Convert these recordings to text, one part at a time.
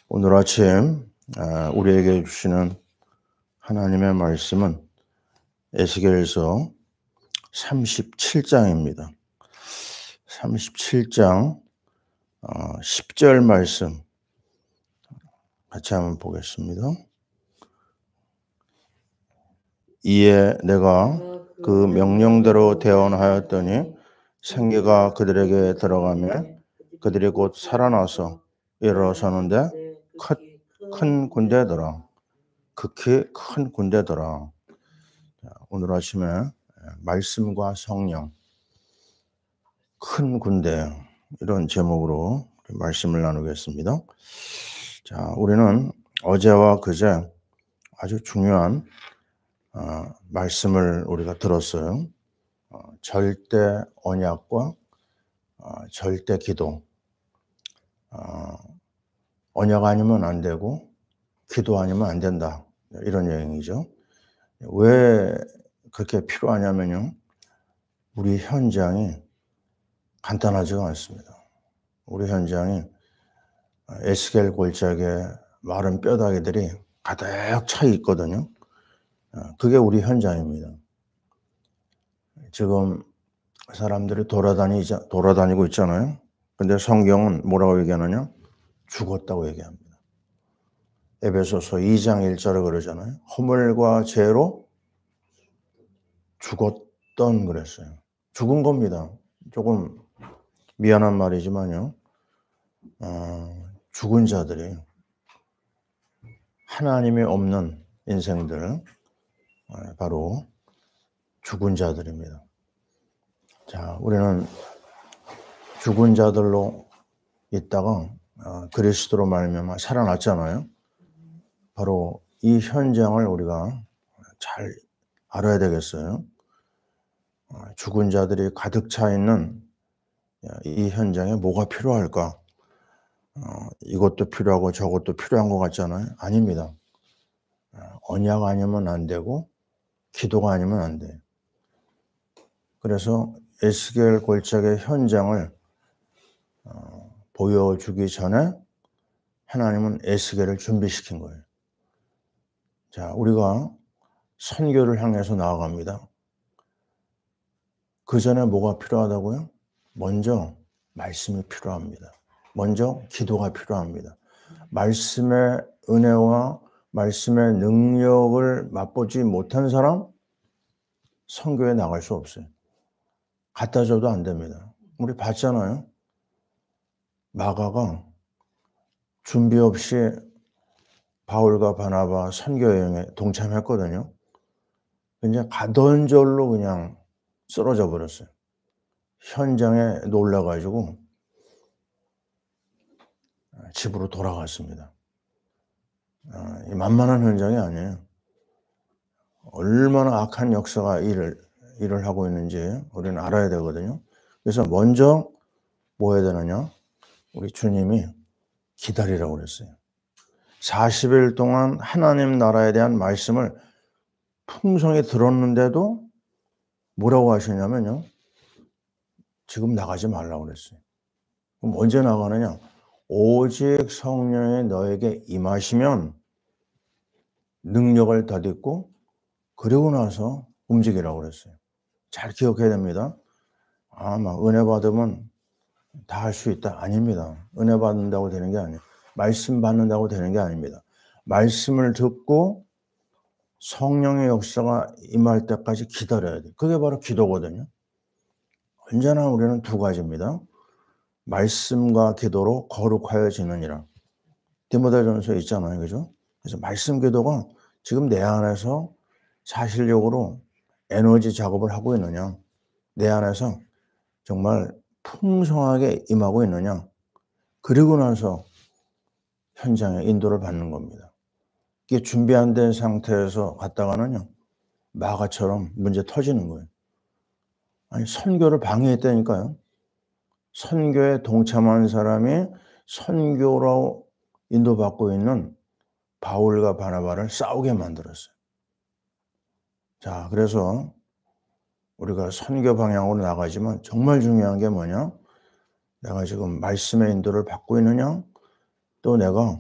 오늘 아침 우리에게 주시는 하나님의 말씀은 에스겔서 37장입니다. 37장 10절 말씀 같이 한번 보겠습니다. 이에 내가 그 명령대로 대언하였더니 생기가 그들에게 들어가며 그들이 곧 살아나서 일어서는데 큰 군대더라. 극히 큰 군대더라. 오늘 아침에 말씀과 성령, 큰 군대, 이런 제목으로 말씀을 나누겠습니다. 자, 우리는 어제와 그제 아주 중요한 말씀을 우리가 들었어요. 절대 언약과 절대 기도. 언약 아니면 안 되고 기도 아니면 안 된다. 이런 얘기죠. 왜 그렇게 필요하냐면요. 우리 현장이 간단하지가 않습니다. 우리 현장이 에스겔 골짜기에 마른 뼈다귀들이 가득 차 있거든요. 그게 우리 현장입니다. 지금 사람들이 돌아다니고 있잖아요. 근데 성경은 뭐라고 얘기하느냐? 죽었다고 얘기합니다. 에베소서 2장 1절에 그러잖아요. 허물과 죄로 죽었던 그랬어요. 죽은 겁니다. 조금 미안한 말이지만요. 죽은 자들이 하나님이 없는 인생들, 바로 죽은 자들입니다. 자, 우리는 죽은 자들로 있다가 그리스도로 말미암아 살아났잖아요. 바로 이 현장을 우리가 잘 알아야 되겠어요. 죽은 자들이 가득 차 있는 이 현장에 뭐가 필요할까? 이것도 필요하고 저것도 필요한 것 같잖아요. 아닙니다. 언약 아니면 안 되고 기도가 아니면 안 돼요. 그래서 에스겔 골짜기의 현장을 보여주기 전에 하나님은 에스겔을 준비시킨 거예요. 자, 우리가 선교를 향해서 나아갑니다. 그 전에 뭐가 필요하다고요? 먼저 말씀이 필요합니다. 먼저 기도가 필요합니다. 말씀의 은혜와 말씀의 능력을 맛보지 못한 사람 선교에 나갈 수 없어요. 갖다 줘도 안 됩니다. 우리 봤잖아요. 마가가 준비 없이 바울과 바나바 선교 여행에 동참했거든요. 그냥 가던 절로 그냥 쓰러져 버렸어요. 현장에 놀라가지고 집으로 돌아갔습니다. 만만한 현장이 아니에요. 얼마나 악한 역사가 일을 하고 있는지 우리는 알아야 되거든요. 그래서 먼저 뭐 해야 되느냐? 우리 주님이 기다리라고 그랬어요. 40일 동안 하나님 나라에 대한 말씀을 풍성히 들었는데도 뭐라고 하시냐면요. 지금 나가지 말라고 그랬어요. 그럼 언제 나가느냐? 오직 성령이 너에게 임하시면 능력을 덧입고 그리고 나서 움직이라고 그랬어요. 잘 기억해야 됩니다. 막 은혜 받으면 다 할 수 있다. 아닙니다. 은혜 받는다고 되는 게 아니에요. 말씀 받는다고 되는 게 아닙니다. 말씀을 듣고 성령의 역사가 임할 때까지 기다려야 돼요. 그게 바로 기도거든요. 언제나 우리는 두 가지입니다. 말씀과 기도로 거룩하여지느니라. 디모데전서에 있잖아요. 그죠? 그래서 말씀 기도가 지금 내 안에서 사실적으로 에너지 작업을 하고 있느냐, 내 안에서 정말 풍성하게 임하고 있느냐, 그리고 나서 현장에 인도를 받는 겁니다. 이게 준비 안 된 상태에서 갔다가는요, 마가처럼 문제 터지는 거예요. 아니, 선교를 방해했다니까요. 선교에 동참한 사람이 선교로 인도받고 있는 바울과 바나바를 싸우게 만들었어요. 자, 그래서 우리가 선교 방향으로 나가지만 정말 중요한 게 뭐냐? 내가 지금 말씀의 인도를 받고 있느냐? 또 내가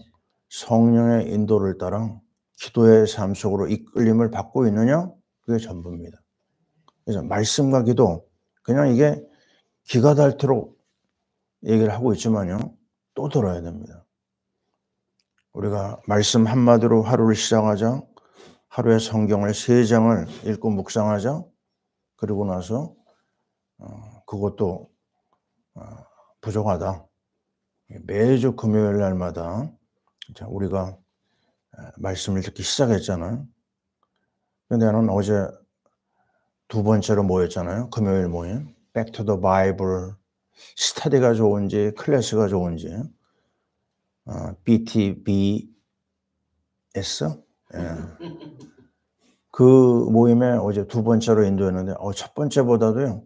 성령의 인도를 따라 기도의 삶 속으로 이끌림을 받고 있느냐? 그게 전부입니다. 그래서 말씀과 기도, 그냥 이게 기가 닳도록 얘기를 하고 있지만요. 또 들어야 됩니다. 우리가 말씀 한마디로 하루를 시작하자. 하루에 성경을 3장을 읽고 묵상하자. 그리고 나서 그것도 부족하다. 매주 금요일 날마다 우리가 말씀을 듣기 시작했잖아요. 근데 나는 어제 2번째로 모였잖아요. 금요일 모임. Back to the Bible. 스터디가 좋은지 클래스가 좋은지 BTBS 그 모임에 어제 2번째로 인도했는데 첫 번째보다도요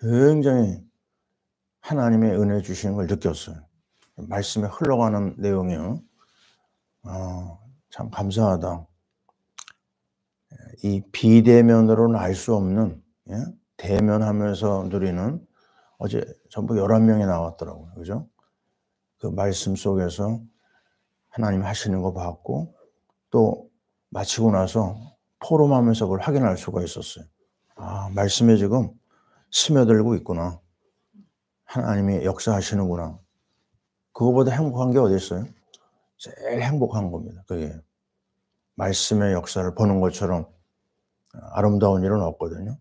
굉장히 하나님의 은혜 주시는 걸 느꼈어요. 말씀에 흘러가는 내용이요. 참 감사하다. 이 비대면으로는 알 수 없는 대면하면서 누리는 어제 전부 11명이 나왔더라고요. 그죠? 그 말씀 속에서 하나님 하시는 거 봤고 또 마치고 나서 포럼하면서 그걸 확인할 수가 있었어요. 말씀에 지금 스며들고 있구나. 하나님이 역사하시는구나. 그거보다 행복한 게 어디 있어요? 제일 행복한 겁니다. 그게 말씀의 역사를 보는 것처럼 아름다운 일은 없거든요.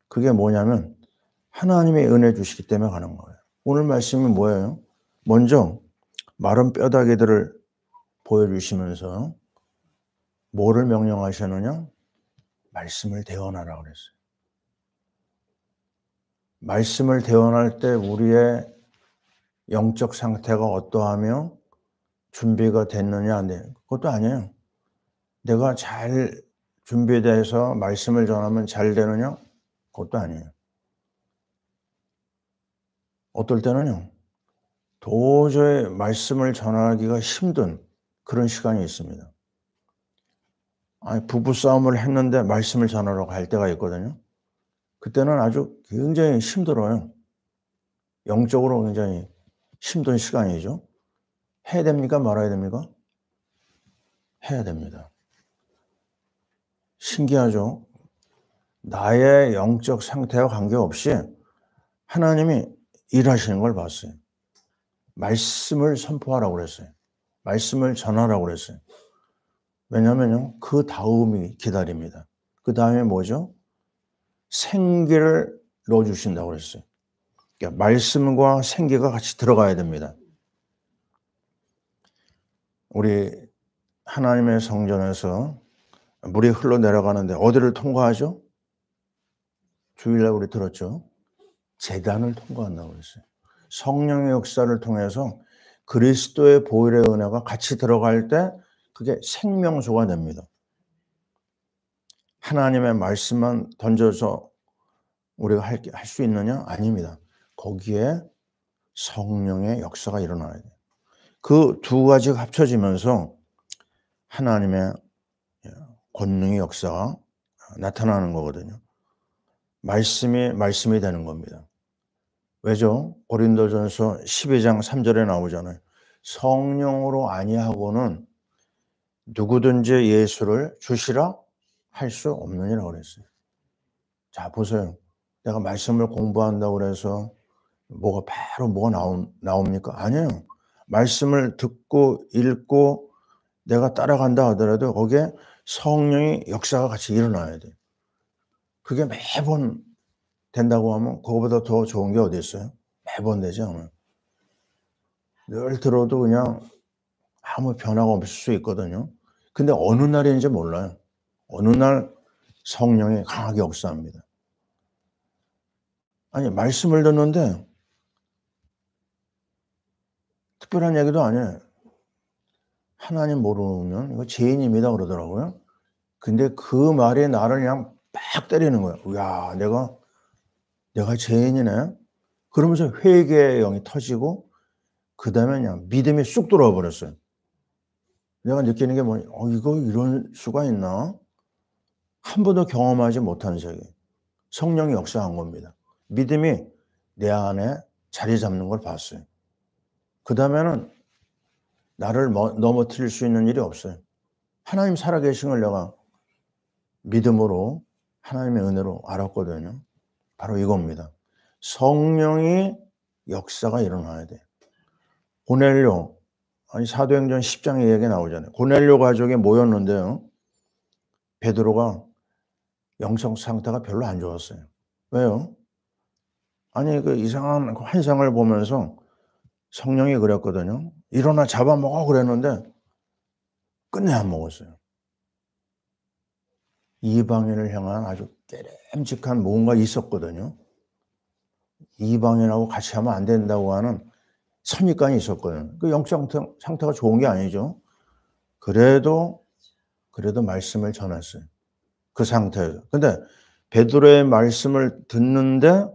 그게 뭐냐면 하나님의 은혜 주시기 때문에 가는 거예요. 오늘 말씀이 뭐예요? 먼저 마른 뼈다귀들을 보여주시면서 뭐를 명령하셨느냐? 말씀을 대언하라고 그랬어요. 말씀을 대언할 때 우리의 영적 상태가 어떠하며 준비가 됐느냐 안 돼. 그것도 아니에요. 내가 잘 준비돼서 말씀을 전하면 잘 되느냐? 그것도 아니에요. 어떨 때는요. 도저히 말씀을 전하기가 힘든 그런 시간이 있습니다. 부부싸움을 했는데 말씀을 전하러 갈 때가 있거든요. 그때는 아주 굉장히 힘들어요. 영적으로 굉장히 힘든 시간이죠. 해야 됩니까? 말아야 됩니까? 해야 됩니다. 신기하죠? 나의 영적 상태와 관계없이 하나님이 일하시는 걸 봤어요. 말씀을 선포하라고 그랬어요. 말씀을 전하라고 그랬어요. 왜냐하면요. 그 다음이 기다립니다. 그 다음에 뭐죠? 생기를 넣어주신다고 그랬어요. 그러니까 말씀과 생기가 같이 들어가야 됩니다. 우리 하나님의 성전에서 물이 흘러내려가는데 어디를 통과하죠? 주일날 우리 들었죠? 제단을 통과한다고 그랬어요. 성령의 역사를 통해서 그리스도의 보혈의 은혜가 같이 들어갈 때 그게 생명수가 됩니다. 하나님의 말씀만 던져서 우리가 할 수 있느냐? 아닙니다. 거기에 성령의 역사가 일어나야 돼요. 그 두 가지가 합쳐지면서 하나님의 권능의 역사가 나타나는 거거든요. 말씀이 되는 겁니다. 왜죠? 고린도전서 12장 3절에 나오잖아요. 성령으로 아니하고는 누구든지 예수를 주시라 할 수 없느니라고 그랬어요. 자, 보세요. 내가 말씀을 공부한다고 그래서 바로 나옵니까? 아니에요. 말씀을 듣고 읽고 내가 따라간다 하더라도 거기에 성령의 역사가 같이 일어나야 돼요. 그게 매번 된다고 하면 그거보다 더 좋은 게 어디 있어요? 매번 되지 않아요. 늘 들어도 그냥 아무 변화가 없을 수 있거든요. 근데 어느 날인지 몰라요. 어느 날 성령이 강하게 역사합니다. 말씀을 듣는데 특별한 얘기도 아니에요. 하나님 모르면 이거 죄인입니다 그러더라고요. 근데 그 말이 나를 그냥 빡 때리는 거예요. 야, 내가 죄인이네. 그러면서 회개의 영이 터지고 그다음에 그냥 믿음이 쑥 들어와 버렸어요. 내가 느끼는 게 뭐냐? 이거 이럴 수가 있나? 한 번도 경험하지 못한 세계. 성령이 역사한 겁니다. 믿음이 내 안에 자리 잡는 걸 봤어요. 그다음에는 나를 넘어뜨릴 수 있는 일이 없어요. 하나님 살아계신 걸 내가 믿음으로 하나님의 은혜로 알았거든요. 바로 이겁니다. 성령이 역사가 일어나야 돼요. 고넬료, 아니 사도행전 10장에 얘기 나오잖아요. 고넬료 가족이 모였는데요. 베드로가 영성 상태가 별로 안 좋았어요. 왜요? 아니 그 이상한 환상을 보면서 성령이 그랬거든요. 일어나 잡아먹어 그랬는데 끝내 안 먹었어요. 이방인을 향한 아주 깨름직한 뭔가 있었거든요. 이방인하고 같이 하면 안 된다고 하는 선입관이 있었거든요. 그 영적 상태가 좋은 게 아니죠. 그래도 말씀을 전했어요. 그 상태에서. 근데 베드로의 말씀을 듣는데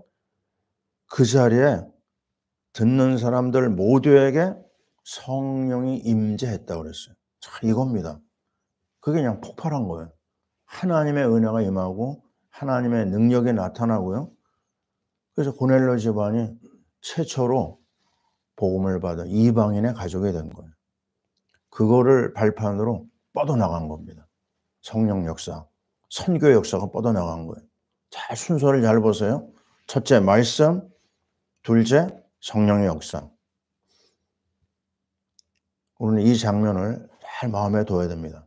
그 자리에 듣는 사람들 모두에게 성령이 임재했다고 그랬어요. 자, 이겁니다. 그게 그냥 폭발한 거예요. 하나님의 은혜가 임하고 하나님의 능력이 나타나고요. 그래서 고넬료 집안이 최초로 복음을 받은 이방인의 가족이 된 거예요. 그거를 발판으로 뻗어나간 겁니다. 성령 역사, 선교 역사가 뻗어나간 거예요. 잘 순서를 잘 보세요. 첫째, 말씀. 둘째, 성령의 역사. 오늘 이 장면을 잘 마음에 둬야 됩니다.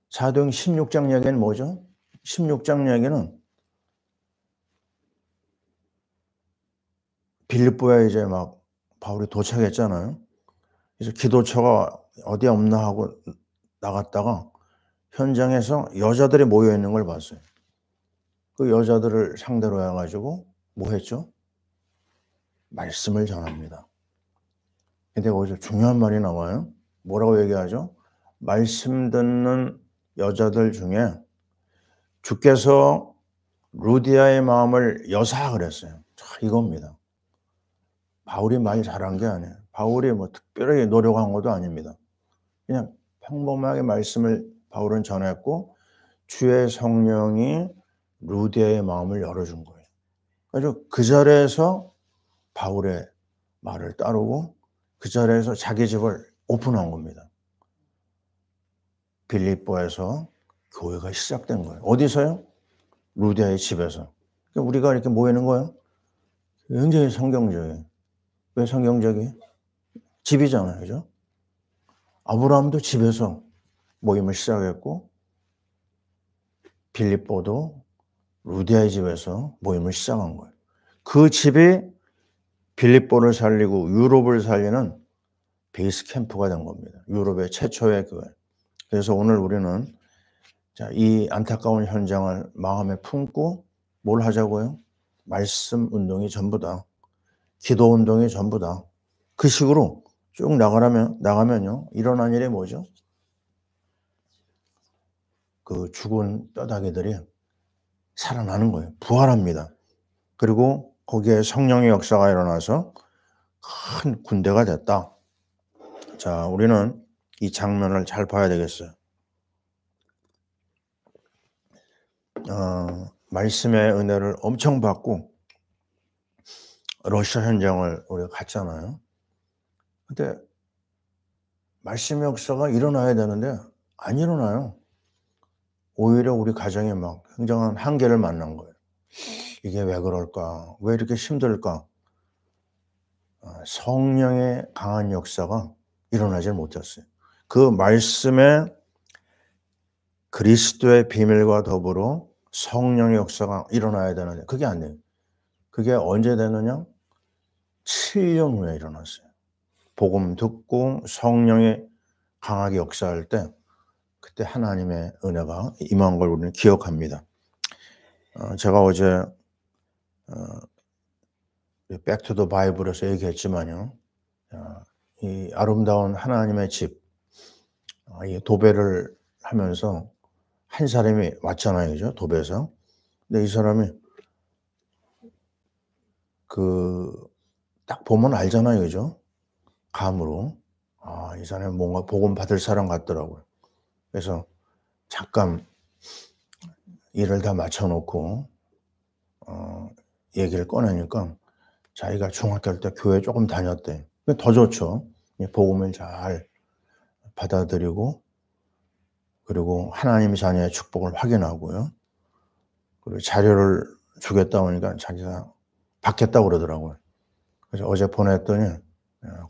사도행 16장 얘기는 뭐죠? 16장 얘기는 빌립보에 이제 막 바울이 도착했잖아요. 그래서 기도처가 어디 없나 하고 나갔다가 현장에서 여자들이 모여 있는 걸 봤어요. 그 여자들을 상대로 해가지고 뭐 했죠? 말씀을 전합니다. 근데 거기서 중요한 말이 나와요. 뭐라고 얘기하죠? 말씀 듣는 여자들 중에 주께서 루디아의 마음을 여사 그랬어요. 자, 이겁니다. 바울이 말 잘한 게 아니에요. 바울이 뭐 특별하게 노력한 것도 아닙니다. 그냥 평범하게 말씀을 바울은 전했고 주의 성령이 루디아의 마음을 열어준 거예요. 그래서 그 자리에서 바울의 말을 따르고 그 자리에서 자기 집을 오픈한 겁니다. 빌립보에서 교회가 시작된 거예요. 어디서요? 루디아의 집에서. 그러니까 우리가 이렇게 모이는 거예요. 굉장히 성경적이에요. 왜 성경적이에요? 집이잖아요. 그죠? 아브라함도 집에서 모임을 시작했고 빌립보도 루디아의 집에서 모임을 시작한 거예요. 그 집이 빌립보를 살리고 유럽을 살리는 베이스 캠프가 된 겁니다. 유럽의 최초의 교회. 그래서 오늘 우리는 자, 이 안타까운 현장을 마음에 품고 뭘 하자고요? 말씀 운동이 전부다. 기도 운동이 전부다. 그 식으로 쭉 나가면요. 일어난 일이 뭐죠? 그 죽은 뼈다귀들이 살아나는 거예요. 부활합니다. 그리고 거기에 성령의 역사가 일어나서 큰 군대가 됐다. 자, 우리는 이 장면을 잘 봐야 되겠어요. 말씀의 은혜를 엄청 받고 러시아 현장을 우리가 갔잖아요. 근데 말씀의 역사가 일어나야 되는데 안 일어나요. 오히려 우리 가정에 막 굉장한 한계를 만난 거예요. 이게 왜 그럴까? 왜 이렇게 힘들까? 성령의 강한 역사가 일어나질 못했어요. 그 말씀에 그리스도의 비밀과 더불어 성령의 역사가 일어나야 되는데 그게 안 돼요. 그게 언제 되느냐? 7년 후에 일어났어요. 복음 듣고 성령이 강하게 역사할 때 그때 하나님의 은혜가 임한 걸 우리는 기억합니다. 제가 어제 백투 더 바이블에서 얘기했지만요. 이 아름다운 하나님의 집, 이 도배를 하면서 한 사람이 왔잖아요. 그죠? 도배에서. 근데 이 사람이 딱 보면 알잖아요. 그죠? 감으로. 이 사람이 뭔가 복음 받을 사람 같더라고요. 그래서 잠깐 일을 다 마쳐놓고 얘기를 꺼내니까 자기가 중학교 때 교회 조금 다녔대. 더 좋죠. 복음을 잘 받아들이고 그리고 하나님의 자녀의 축복을 확인하고요. 그리고 자료를 주겠다 하니까 자기가 받겠다고 그러더라고요. 그래서 어제 보냈더니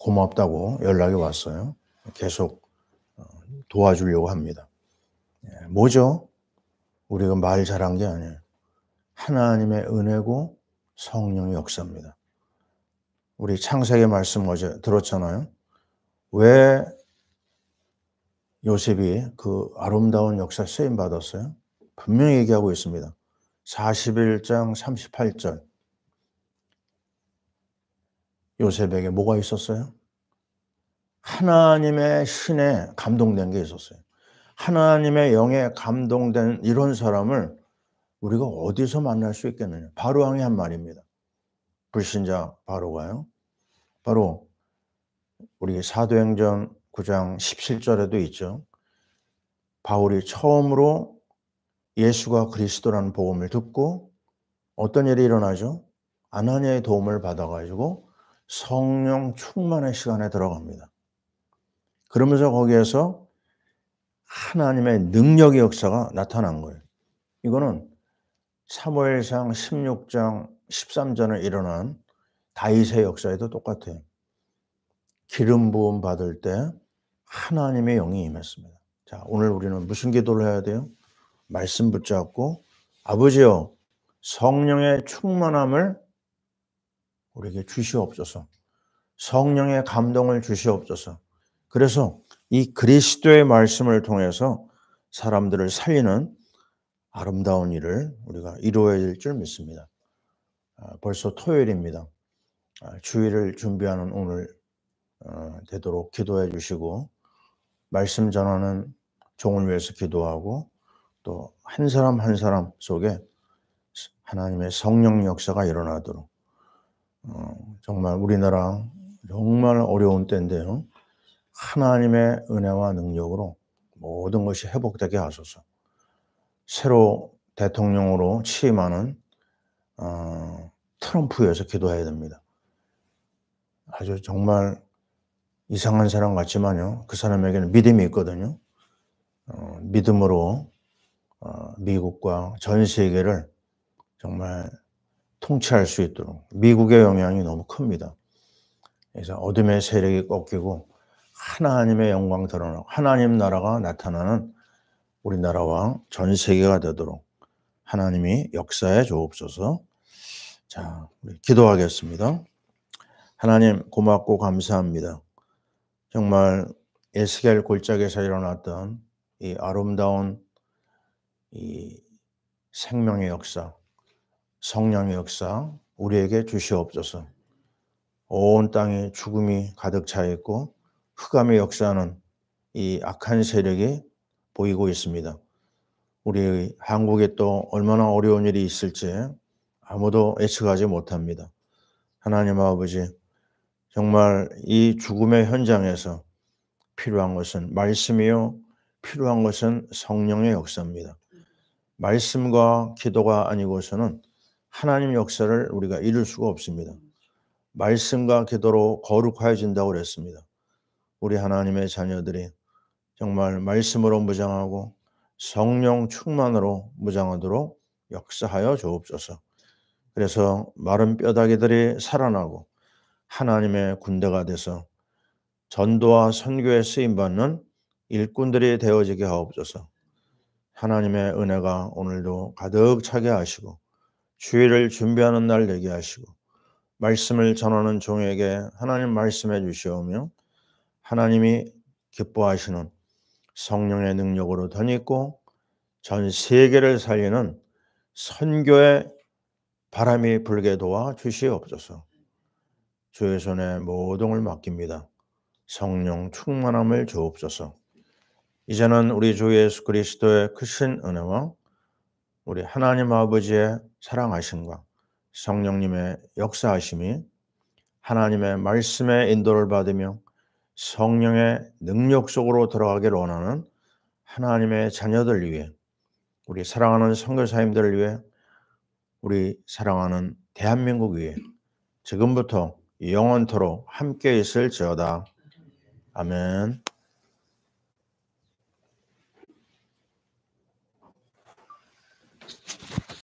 고맙다고 연락이 왔어요. 계속 도와주려고 합니다. 뭐죠? 우리가 말 잘한 게 아니에요. 하나님의 은혜고 성령의 역사입니다. 우리 창세기 말씀 어제 들었잖아요. 왜 요셉이 그 아름다운 역사 쓰임 받았어요? 분명히 얘기하고 있습니다. 41장 38절. 요셉에게 뭐가 있었어요? 하나님의 신에 감동된 게 있었어요. 하나님의 영에 감동된 이런 사람을 우리가 어디서 만날 수 있겠느냐. 바로 왕이 한 말입니다. 불신자 바로가요. 바로 우리 사도행전 9장 17절에도 있죠. 바울이 처음으로 예수가 그리스도라는 복음을 듣고 어떤 일이 일어나죠? 아나니아의 도움을 받아가지고 성령 충만의 시간에 들어갑니다. 그러면서 거기에서 하나님의 능력의 역사가 나타난 거예요. 이거는 사무엘상 16장 13절에 일어난 다윗의 역사에도 똑같아요. 기름 부음 받을 때 하나님의 영이 임했습니다. 자, 오늘 우리는 무슨 기도를 해야 돼요? 말씀 붙잡고 아버지여 성령의 충만함을 우리에게 주시옵소서. 성령의 감동을 주시옵소서. 그래서 이 그리스도의 말씀을 통해서 사람들을 살리는 아름다운 일을 우리가 이루어야 될 줄 믿습니다. 벌써 토요일입니다. 주일을 준비하는 오늘 되도록 기도해 주시고 말씀 전하는 종을 위해서 기도하고 또 한 사람 한 사람 속에 하나님의 성령 역사가 일어나도록 정말 우리나라 정말 어려운 때인데요. 하나님의 은혜와 능력으로 모든 것이 회복되게 하소서. 새로 대통령으로 취임하는 트럼프에서 기도해야 됩니다. 아주 정말 이상한 사람 같지만요. 그 사람에게는 믿음이 있거든요. 믿음으로 미국과 전 세계를 정말 통치할 수 있도록 미국의 영향이 너무 큽니다. 그래서 어둠의 세력이 꺾이고 하나님의 영광 드러나고 하나님 나라가 나타나는 우리나라와 전 세계가 되도록 하나님이 역사해 주옵소서. 자, 우리 기도하겠습니다. 하나님 고맙고 감사합니다. 정말 에스겔 골짜기에서 일어났던 이 아름다운 이 생명의 역사, 성령의 역사 우리에게 주시옵소서. 온 땅에 죽음이 가득 차 있고 흑암의 역사는 이 악한 세력이 보이고 있습니다. 우리 한국에 또 얼마나 어려운 일이 있을지 아무도 예측하지 못합니다. 하나님 아버지, 정말 이 죽음의 현장에서 필요한 것은 말씀이요, 필요한 것은 성령의 역사입니다. 말씀과 기도가 아니고서는 하나님 역사를 우리가 이룰 수가 없습니다. 말씀과 기도로 거룩하여진다고 그랬습니다. 우리 하나님의 자녀들이 정말 말씀으로 무장하고 성령 충만으로 무장하도록 역사하여 주옵소서. 그래서 마른 뼈다귀들이 살아나고 하나님의 군대가 돼서 전도와 선교에 쓰임받는 일꾼들이 되어지게 하옵소서. 하나님의 은혜가 오늘도 가득 차게 하시고 주일을 준비하는 날 되게 하시고 말씀을 전하는 종에게 하나님 말씀해 주시오며 하나님이 기뻐하시는 성령의 능력으로 덧입고 전 세계를 살리는 선교의 바람이 불게 도와 주시옵소서. 주의 손에 모든 걸 맡깁니다. 성령 충만함을 주옵소서. 이제는 우리 주 예수 그리스도의 크신 은혜와 우리 하나님 아버지의 사랑하심과 성령님의 역사하심이 하나님의 말씀의 인도를 받으며 성령의 능력 속으로 들어가기를 원하는 하나님의 자녀들 위해 우리 사랑하는 선교사님들을 위해 우리 사랑하는 대한민국 위해 지금부터 영원토록 함께 있을지어다. 아멘.